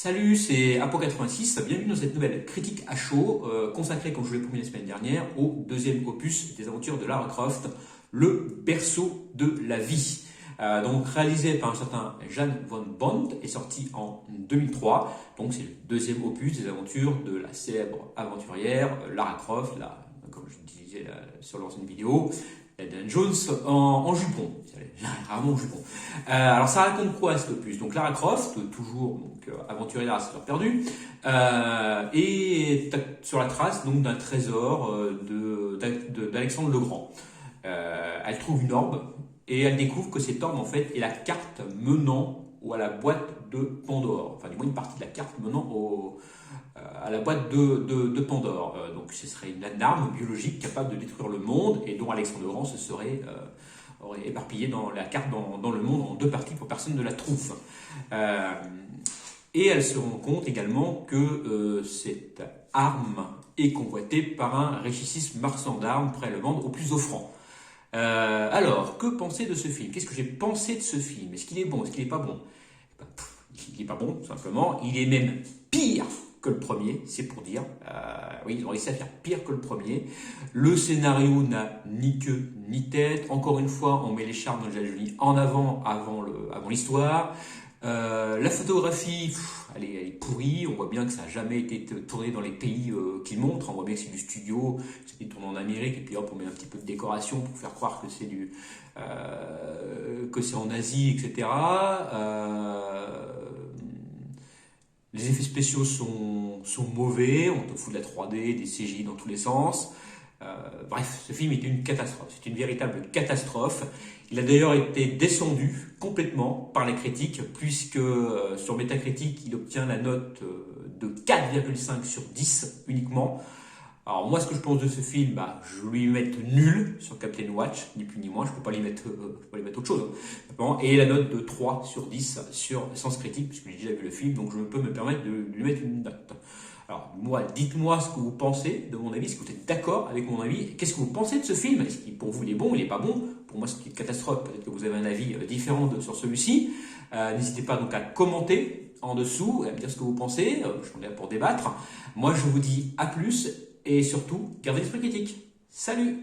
Salut, c'est Apo86, bienvenue dans cette nouvelle critique à chaud, consacrée, comme je vous l'ai promis la semaine dernière, au deuxième opus des aventures de Lara Croft, le berceau de la vie. Donc réalisé par un certain Jan von Bont et sorti en 2003. Donc c'est le deuxième opus des aventures de la célèbre aventurière Lara Croft, comme je disais sur l'ancienne vidéo, Indiana Jones en jupon. Rarement en jupon. Alors ça raconte quoi cet opus? Donc Lara Croft, toujours aventurière à sa perdue, est sur la trace donc d'un trésor d'Alexandre le Grand. Elle trouve une orbe et elle découvre que cette orbe en fait est la carte menant à la boîte de Pandore. Enfin du moins une partie de la carte menant à la boîte de Pandore. Donc ce serait une arme biologique capable de détruire le monde et dont Alexandre le Grand aurait éparpillé dans la carte dans le monde en deux parties pour personne ne la trouve. Et elle se rend compte également que cette arme est convoitée par un richissime marchand d'armes prêt à le vendre au plus offrant. Alors, que penser de ce film? Qu'est-ce que j'ai pensé de ce film? Est-ce qu'il est bon? Est-ce qu'il n'est pas bon? Il n'est pas bon, tout simplement. Il est même pire que le premier, c'est pour dire. Oui, ils ont réussi à faire pire que le premier. Le scénario n'a ni queue ni tête. Encore une fois, on met les charmes d'Angelina Jolie en avant l'histoire. La photographie, elle est pourrie. On voit bien que ça n'a jamais été tourné dans les pays qu'ils montrent. On voit bien que c'est du studio, c'est tourné en Amérique, et puis hop, on met un petit peu de décoration pour faire croire que c'est que c'est en Asie, etc. Les effets spéciaux sont mauvais, on te fout de la 3D, des CGI dans tous les sens. Bref, ce film était une catastrophe, c'est une véritable catastrophe. Il a d'ailleurs été descendu complètement par la critique, puisque sur Metacritic, il obtient la note de 4,5 sur 10 uniquement. Alors moi, ce que je pense de ce film, je lui mets nul sur Captain Watch, ni plus ni moins, je peux pas lui mettre autre chose. Et la note de 3 sur 10 sur Sens Critique, puisque j'ai déjà vu le film, donc je peux me permettre de lui mettre une note. Alors moi, dites-moi ce que vous pensez de mon avis, est-ce que vous êtes d'accord avec mon avis? Qu'est-ce que vous pensez de ce film? Est-ce qu'il pour vous il est bon, il n'est pas bon? Pour moi c'est une catastrophe, peut-être que vous avez un avis différent sur celui-ci. N'hésitez pas donc à commenter en dessous, et à me dire ce que vous pensez, je suis là pour débattre. Moi je vous dis à plus, et surtout, gardez l'esprit critique. Salut!